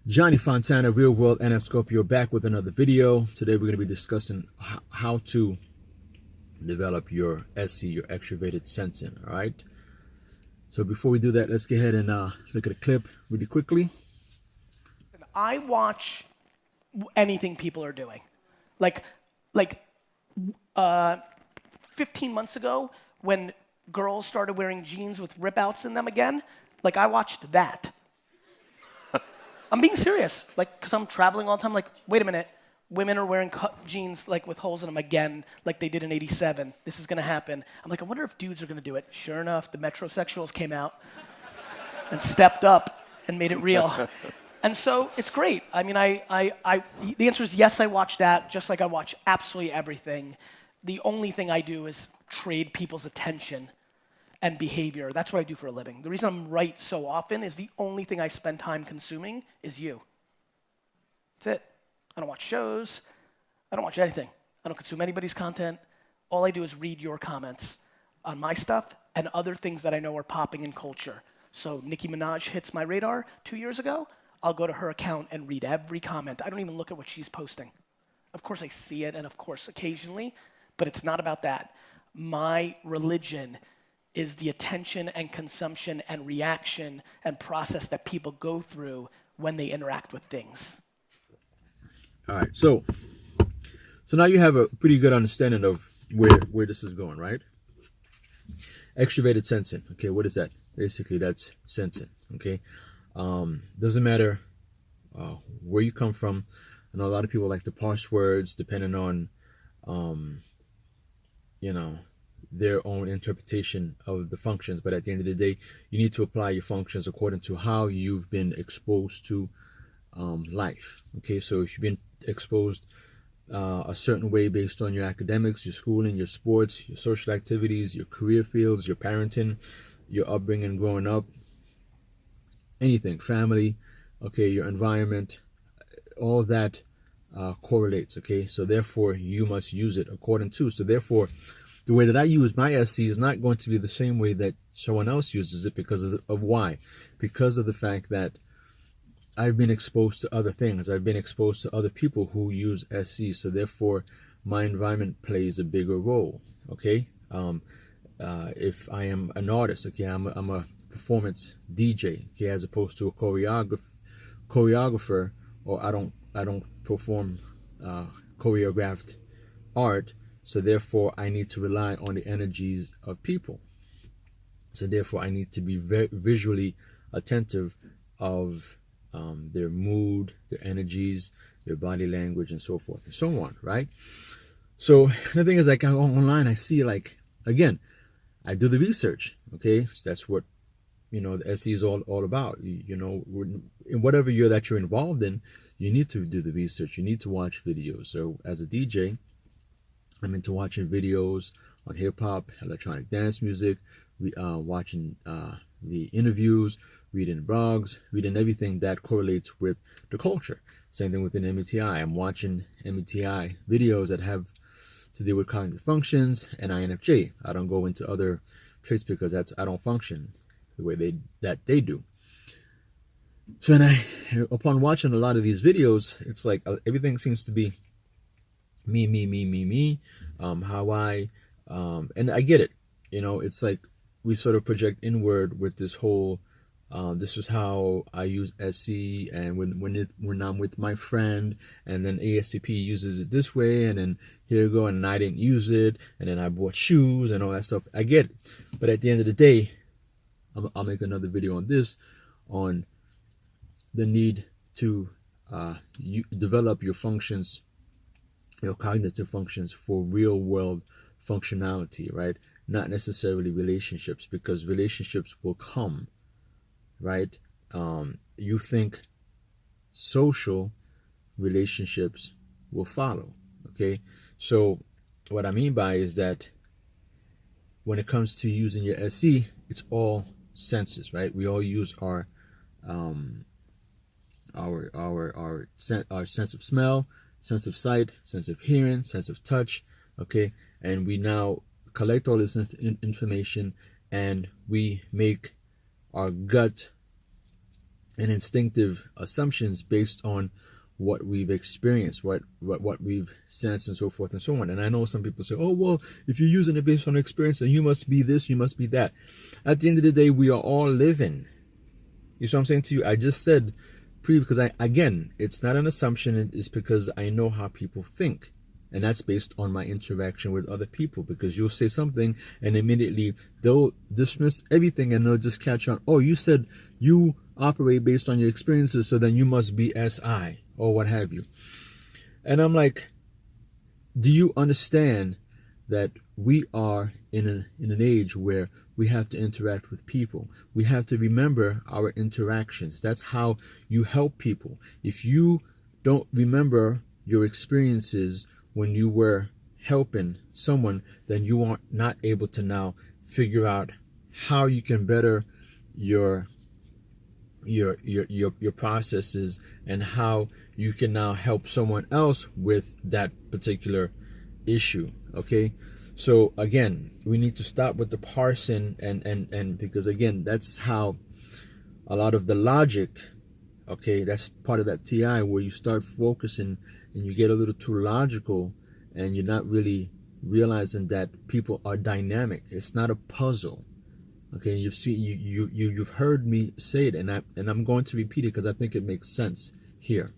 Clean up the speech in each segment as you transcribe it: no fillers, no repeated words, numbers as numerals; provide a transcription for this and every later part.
Johnny Fontana, Real World NF Scorpio, back with another video. Today we're going to be discussing how to develop your SC, your extroverted sensing. All right. So before we do that, let's go ahead and look at a clip really quickly. I watch anything people are doing. Like 15 months ago, when girls started wearing jeans with rip-outs in them again, like I watched that. I'm being serious, like, because I'm traveling all the time, like, wait a minute, women are wearing cut jeans like with holes in them again, like they did in '87. This is gonna happen. I'm like, I wonder if dudes are gonna do it. Sure enough, the metrosexuals came out and stepped up and made it real. And so it's great. I mean, the answer is yes, I watch that, just like I watch absolutely everything. The only thing I do is trade people's attention and behavior. That's what I do for a living. The reason I'm right so often is the only thing I spend time consuming is you. That's it. I don't watch shows. I don't watch anything. I don't consume anybody's content. All I do is read your comments on my stuff and other things that I know are popping in culture. So Nicki Minaj hits my radar 2 years ago. I'll go to her account and read every comment. I don't even look at what she's posting. Of course I see it, and of course occasionally, but it's not about that. My religion is the attention and consumption and reaction and process that people go through when they interact with things. All right, so now you have a pretty good understanding of where this is going, right? Extroverted sensing. Okay, what is that? Basically, that's sensing. Okay, doesn't matter where you come from. I know a lot of people like to parse words depending on, their own interpretation of the functions. But at the end of the day, you need to apply your functions according to how you've been exposed to life. Okay, so if you've been exposed a certain way based on your academics, your schooling, your sports, your social activities, your career fields, your parenting, your upbringing growing up, anything, family, okay, your environment, all of that correlates. Okay, so therefore you must use it according to. So therefore, the way that I use my SC is not going to be the same way that someone else uses it because of why? Because of the fact that I've been exposed to other things. I've been exposed to other people who use SC. So therefore, my environment plays a bigger role. Okay. If I am an artist, okay, I'm a performance DJ, okay, as opposed to a choreographer, or I don't perform choreographed art. So therefore, I need to rely on the energies of people. So therefore, I need to be very visually attentive of their mood, their energies, their body language, and so forth and so on, right? So the thing is, like, I go online, I see, like, again, I do the research, okay? So that's what, the SE is all about. In whatever that you're involved in, you need to do the research. You need to watch videos. So as a DJ, I'm into watching videos on hip-hop, electronic dance music, watching the interviews, reading blogs, reading everything that correlates with the culture. Same thing within MBTI. I'm watching MBTI videos that have to do with cognitive functions and INFJ. I don't go into other traits because I don't function the way they do. So upon watching a lot of these videos, it's like everything seems to be me, how I, and I get it. It's like we sort of project inward with this whole, this is how I use SC, and when I'm with my friend, and then ASCP uses it this way, and then here you go, and I didn't use it, and then I bought shoes and all that stuff. I get it. But at the end of the day, I'll make another video on this, on the need to develop your functions, your cognitive functions, for real world functionality, right? Not necessarily relationships, because relationships will come, right? You think social relationships will follow, okay? So what I mean by is that when it comes to using your SC, it's all senses, right? We all use our sense of smell, sense of sight, sense of hearing, sense of touch, okay? And we now collect all this information, and we make our gut and instinctive assumptions based on what we've experienced, what we've sensed, and so forth and so on. And I know some people say, oh, well, if you're using it based on experience, then you must be this, you must be that. At the end of the day, we are all living. You see what I'm saying to you? I just said because again, it's not an assumption. It's because I know how people think. And that's based on my interaction with other people, because you'll say something and immediately they'll dismiss everything and they'll just catch on. Oh, you said you operate based on your experiences, so then you must be SI or what have you. And I'm like, do you understand that we are in an age where we have to interact with people? We have to remember our interactions. That's how you help people. If you don't remember your experiences when you were helping someone, then you are not able to now figure out how you can better your processes and how you can now help someone else with that particular issue. Okay, so again, we need to stop with the parsing and because again, that's how a lot of the logic, okay, that's part of that TI, where you start focusing and you get a little too logical and you're not really realizing that people are dynamic. It's not a puzzle. Okay, you've heard me say it, and I'm going to repeat it because I think it makes sense here.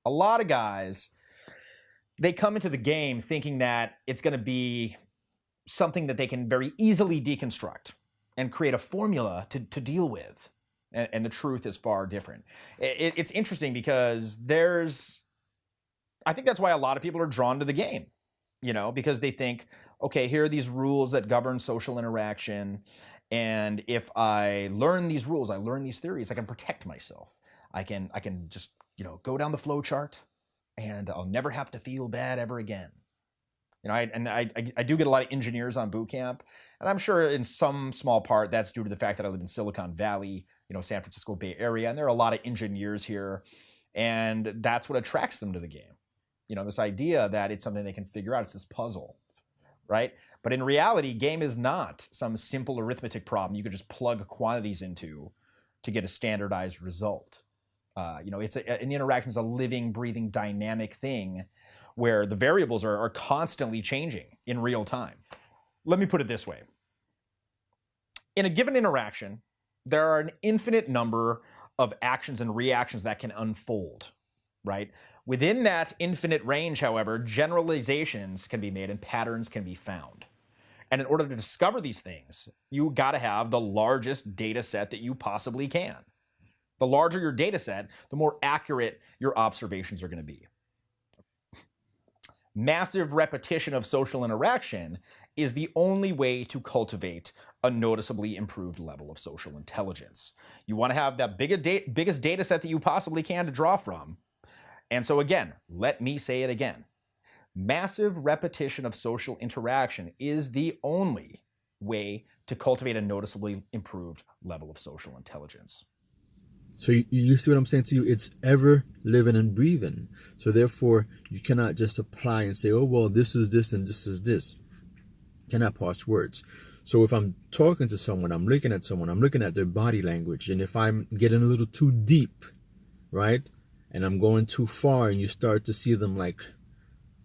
A lot of guys, they come into the game thinking that it's going to be something that they can very easily deconstruct and create a formula to deal with. And the truth is far different. It's interesting because I think that's why a lot of people are drawn to the game, because they think, okay, here are these rules that govern social interaction. And if I learn these rules, I learn these theories, I can protect myself. I can just, go down the flow chart and I'll never have to feel bad ever again. I do get a lot of engineers on boot camp, and I'm sure in some small part that's due to the fact that I live in Silicon Valley, San Francisco Bay Area, and there are a lot of engineers here, and that's what attracts them to the game. This idea that it's something they can figure out. It's this puzzle, right? But in reality, game is not some simple arithmetic problem you could just plug quantities into to get a standardized result. An interaction is a living, breathing, dynamic thing where the variables are constantly changing in real time. Let me put it this way. In a given interaction, there are an infinite number of actions and reactions that can unfold, right? Within that infinite range, however, generalizations can be made and patterns can be found. And in order to discover these things, you got to have the largest data set that you possibly can. The larger your data set, the more accurate your observations are going to be. Massive repetition of social interaction is the only way to cultivate a noticeably improved level of social intelligence. You want to have that biggest data set that you possibly can to draw from. And so again, let me say it again. Massive repetition of social interaction is the only way to cultivate a noticeably improved level of social intelligence. So you see what I'm saying to you? It's ever living and breathing. So therefore, you cannot just apply and say, oh, well, this is this and this is this. You cannot parse words. So if I'm talking to someone, I'm looking at someone, I'm looking at their body language. And if I'm getting a little too deep, right, and I'm going too far and you start to see them like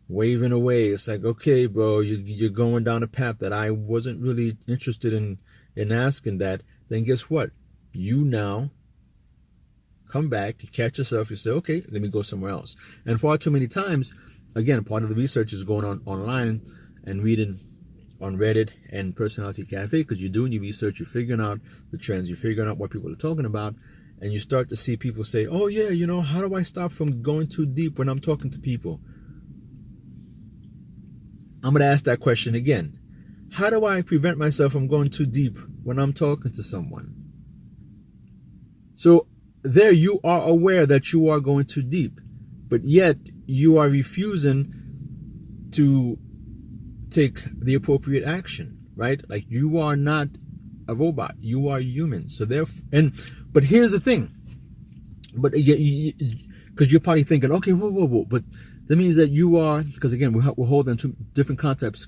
waving away, it's like, okay, bro, you're going down a path that I wasn't really interested in asking that. Then guess what? You now come back, you catch yourself, you say, okay, let me go somewhere else. And far too many times, again, part of the research is going on online and reading on Reddit and Personality Cafe, because you're doing your research, you're figuring out the trends, you're figuring out what people are talking about, and you start to see people say, oh yeah, how do I stop from going too deep when I'm talking to people? I'm going to ask that question again. How do I prevent myself from going too deep when I'm talking to someone? So there you are aware that you are going too deep, but yet you are refusing to take the appropriate action, right? Like, you are not a robot, you are human. So therefore, but here's the thing, but because you're probably thinking, okay, whoa, but that means that you are, because again, we're holding two different concepts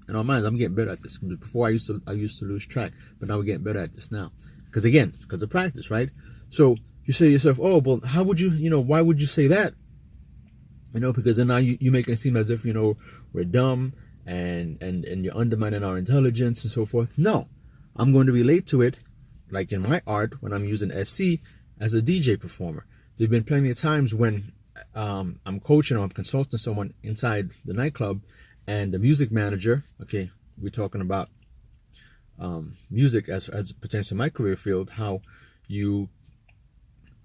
in our minds. I'm getting better at this. Before I used to lose track, but now we're getting better at this now. because of practice, right? So you say to yourself, oh, well, how would you, why would you say that? Because then now you make it seem as if, we're dumb and you're undermining our intelligence and so forth. No, I'm going to relate to it, like in my art, when I'm using SC as a DJ performer. There've been plenty of times when I'm coaching or I'm consulting someone inside the nightclub, and the music manager, okay, we're talking about music as it pertains to my career field, how you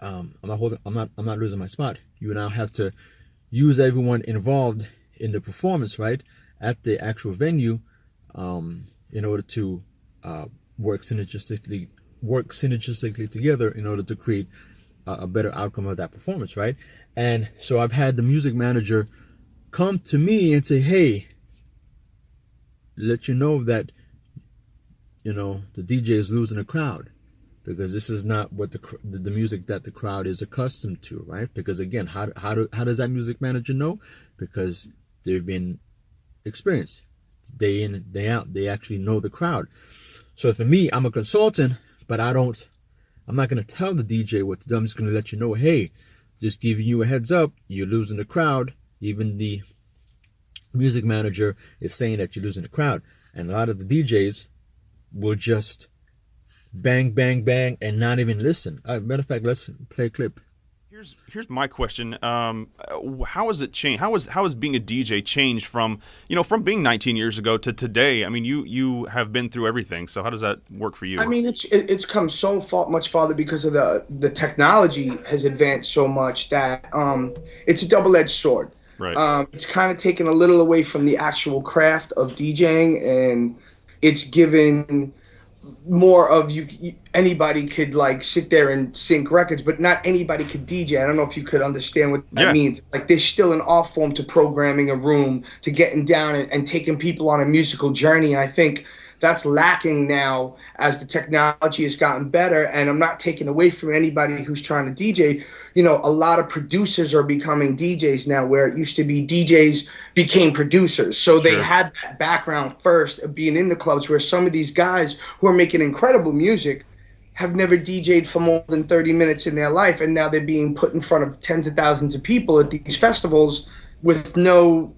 I'm not losing my spot. You now have to use everyone involved in the performance, right, at the actual venue, in order to work synergistically together in order to create a better outcome of that performance, right? And so I've had the music manager come to me and say, hey, let you know that the DJ is losing the crowd, because this is not what the music that the crowd is accustomed to, right? Because again, how does that music manager know? Because they've been experienced day in and day out. They actually know the crowd. So for me, I'm a consultant, but I'm not going to tell the DJ what to do. I'm just going to let you know, hey, just giving you a heads up, you're losing the crowd. Even the music manager is saying that you're losing the crowd. And a lot of the DJs will just bang, bang, bang, and not even listen. Matter of fact, let's play a clip. Here's my question. How has it changed? How has being a DJ changed from being 19 years ago to today? I mean, you have been through everything. So how does that work for you? I mean, it's come so much farther because of the technology has advanced so much that it's a double-edged sword. Right. It's kind of taken a little away from the actual craft of DJing, and it's given more of anybody could like sit there and sync records, but not anybody could DJ. I don't know if you could understand what that means. Like there's still an art form to programming a room, to getting down and taking people on a musical journey. And I think that's lacking now as the technology has gotten better. And I'm not taking away from anybody who's trying to DJ. A lot of producers are becoming DJs now, where it used to be DJs became producers. So they had that background first of being in the clubs, where some of these guys who are making incredible music have never DJ'd for more than 30 minutes in their life. And now they're being put in front of tens of thousands of people at these festivals with no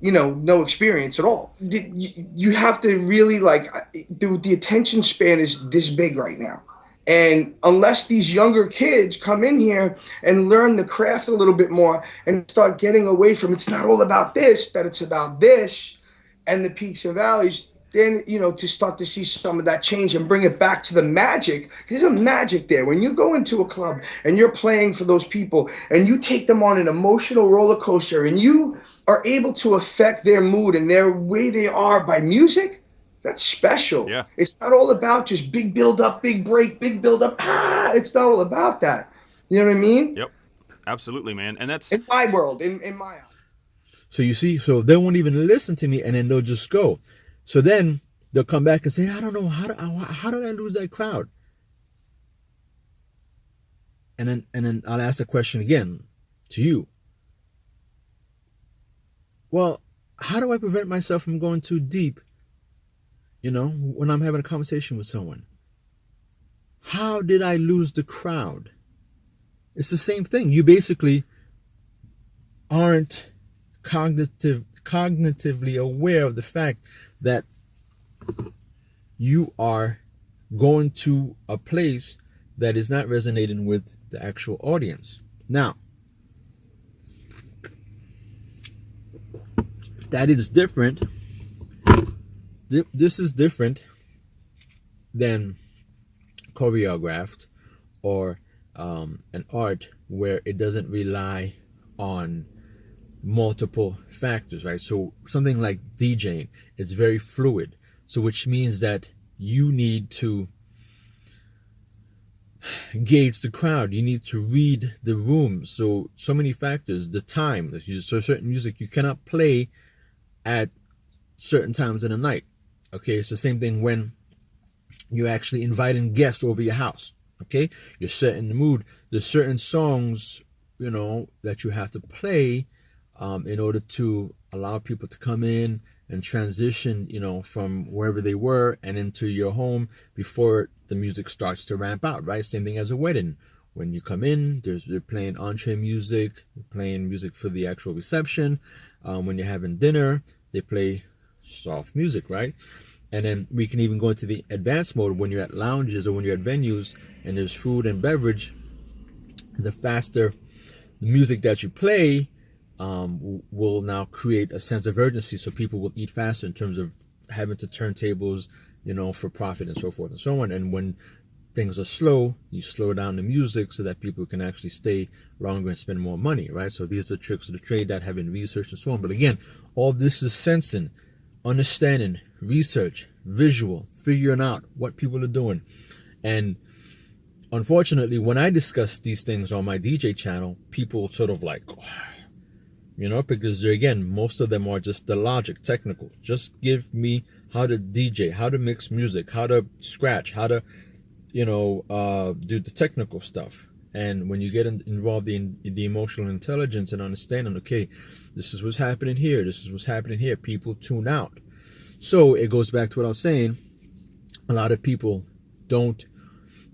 experience at all. You have to really the attention span is this big right now. And unless these younger kids come in here and learn the craft a little bit more and start getting away from it's not all about this, that it's about this and the peaks and valleys, then, to start to see some of that change and bring it back to the magic. There's a magic there. When you go into a club and you're playing for those people and you take them on an emotional roller coaster and you are able to affect their mood and their way they are by music, that's special. Yeah. It's not all about just big build up, big break, big build up. It's not all about that. You know what I mean? Yep. Absolutely, man. And that's in my world, in my eyes. So you see, so they won't even listen to me, and then they'll just go. So then they'll come back and say, I don't know, how did I lose that crowd? And then I'll ask the question again to you. Well, how do I prevent myself from going too deep? When I'm having a conversation with someone, how did I lose the crowd? It's the same thing. You basically aren't cognitively aware of the fact that you are going to a place that is not resonating with the actual audience. Now, that is different. This is different than choreographed or an art where it doesn't rely on multiple factors, right? So something like DJing, it's very fluid. So which means that you need to gauge the crowd. You need to read the room. So many factors, the time. So certain music you cannot play at certain times in the night. Okay, it's the same thing when you're actually inviting guests over your house. Okay, you're setting the mood. There's certain songs, that you have to play in order to allow people to come in and transition, from wherever they were and into your home before the music starts to ramp out, right? Same thing as a wedding. When you come in, they're playing entree music, they're playing music for the actual reception. When you're having dinner, they play soft music, right? And then we can even go into the advanced mode when you're at lounges or when you're at venues and there's food and beverage. The faster the music that you play will now create a sense of urgency, so people will eat faster in terms of having to turn tables, for profit and so forth and so on. And when things are slow, you slow down the music so that people can actually stay longer and spend more money, right? So these are tricks of the trade that have been researched and so on. But again, all this is sensing, understanding, research, visual, figuring out what people are doing. And unfortunately, when I discuss these things on my DJ channel, people sort of like, because again, most of them are just the logic, technical. Just give me how to DJ, how to mix music, how to scratch, how to do the technical stuff. And when you get involved in the emotional intelligence and understanding, okay, this is what's happening here, this is what's happening here, people tune out. So it goes back to what I was saying. A lot of people don't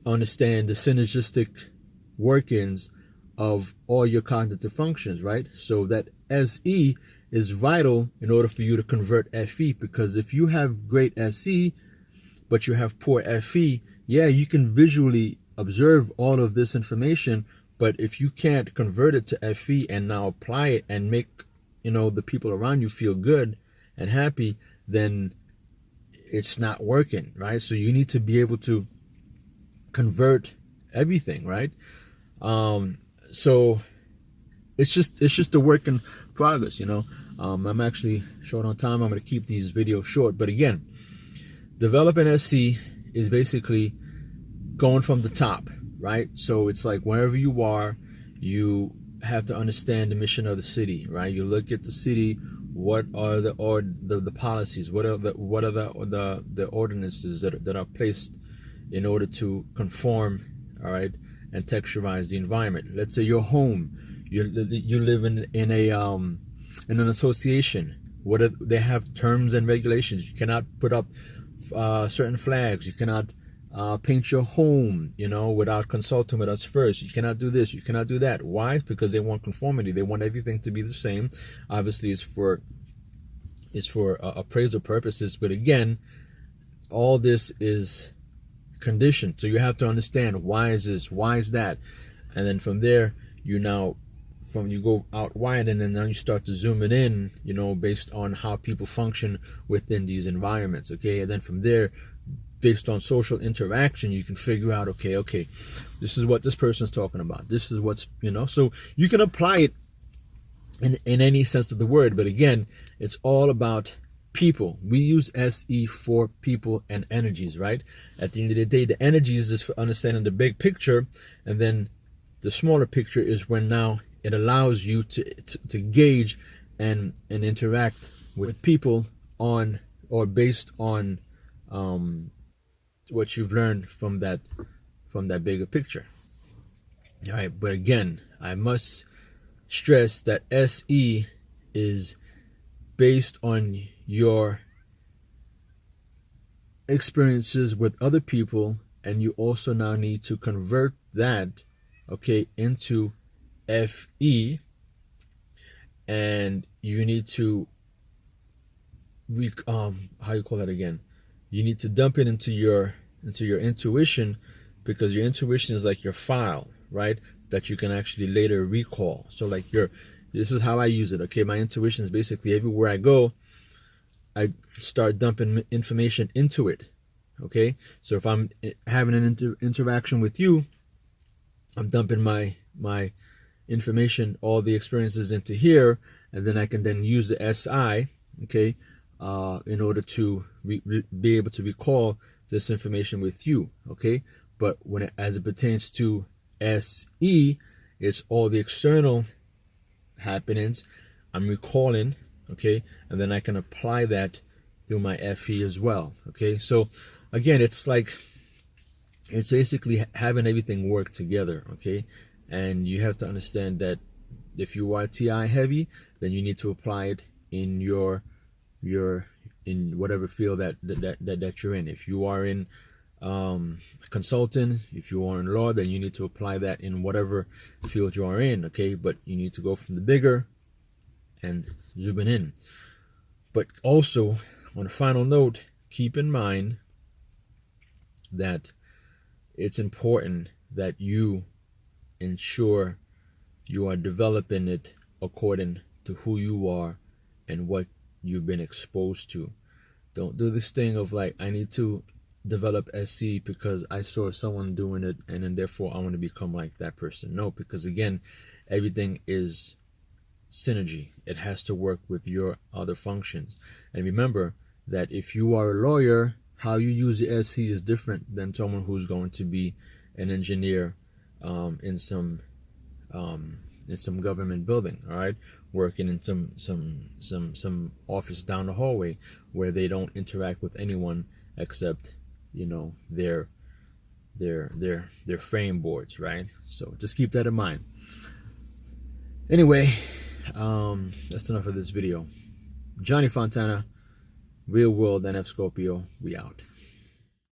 understand the synergistic workings of all your cognitive functions, right? So that SE is vital in order for you to convert FE, because if you have great SE but you have poor FE, yeah, you can visually observe all of this information, but if you can't convert it to FE and now apply it and make, the people around you feel good and happy, then it's not working, right? So you need to be able to convert everything, right? So it's just a work in progress, I'm actually short on time. I'm going to keep these videos short, but again, developing SE is basically going from the top, right? So it's like wherever you are, you have to understand the mission of the city, right? You look at the city. What are the policies? What are the ordinances that are placed in order to conform, all right, and texturize the environment? Let's say your home, you live in an association. They have terms and regulations. You cannot put up certain flags. You cannot paint your home, without consulting with us first. You cannot do this. You cannot do that. Why? Because they want conformity. They want everything to be the same. Obviously, it's for appraisal purposes. But again, all this is conditioned. So you have to understand, why is this? Why is that? And then from there, you go out wide, and then now you start to zoom it in, based on how people function within these environments. Okay. And then from there, based on social interaction, you can figure out, okay, this is what this person's talking about. This is what's, so you can apply it in any sense of the word. But again, it's all about people. We use SE for people and energies, right? At the end of the day, the energies is for understanding the big picture, and then the smaller picture is when now it allows you to gauge and interact with people on or based on what you've learned from that bigger picture. All right, but again, I must stress that SE is based on your experiences with other people, and you also now need to convert that, into FE, and you need to how you call that again? You need to dump it into your intuition, because your intuition is like your file, right? That you can actually later recall. So like this is how I use it. Okay, my intuition is basically everywhere I go, I start dumping information into it. Okay, so if I'm having an interaction with you, I'm dumping my information, all the experiences into here, and then I can then use the SI, okay, in order to be able to recall this information with you, okay? But as it pertains to SE, it's all the external happenings I'm recalling, okay? And then I can apply that through my FE as well, okay? So again, it's basically having everything work together, okay? And you have to understand that if you are TI heavy, then you need to apply it in your in whatever field that you're in. If you are in consulting, if you are in law, then you need to apply that in whatever field you are in, okay? But you need to go from the bigger and zooming in. But also, on a final note, keep in mind that it's important that you ensure you are developing it according to who you are and what you've been exposed to. Don't do this thing of like, I need to develop SC because I saw someone doing it and then therefore I want to become like that person. No, because again, everything is synergy. It has to work with your other functions. And remember that if you are a lawyer, how you use the SC is different than someone who's going to be an engineer in some government building, all right, working in some office down the hallway where they don't interact with anyone except, you know, their frame boards, right? So just keep that in mind. Anyway, that's enough of this video. Johnny Fontana, Real World NF Scorpio, we out.